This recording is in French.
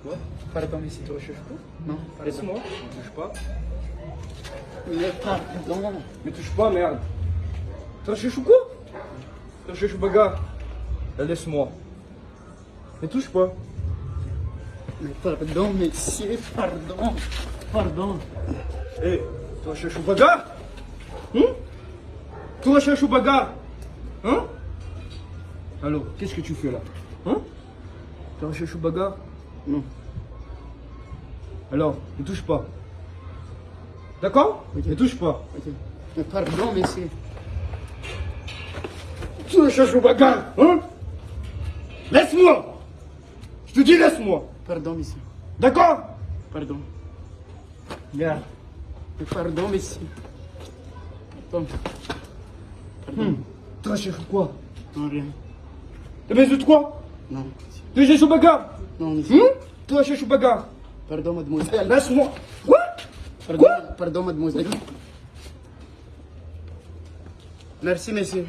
quoi? Pardon, monsieur. Tu recherches quoi? Non, pardon. Laisse-moi. Ne touche pas. Mais pardon. Ne touche pas, merde. Tu recherches quoi? Tu recherches bagarre. Laisse-moi. Ne touche pas. Mais pardon, monsieur. Pardon. Pardon. Hé, tu recherches bagarre? Tu recherches bagarre? Hein? Alors, qu'est-ce que tu fais là? Hein? Tu recherches bagarre? Non. Alors, ne touche pas. D'accord? Ok. Ne touche pas. Ok. Mais pardon, monsieur. Tu recherches bagarre? Hein? Laisse-moi! Je te dis laisse-moi! Pardon, monsieur. D'accord? Pardon. Merde. Mais pardon, monsieur. Pardon. Pardon. Tu recherches quoi? Non, rien. T'as besoin de quoi? Non, monsieur. Tu recherches bagarre? Non, monsieur. Tu recherches bagarre? Pardon, mademoiselle. Laisse-moi! Quoi? Pardon, pardon, mademoiselle. Merci, monsieur.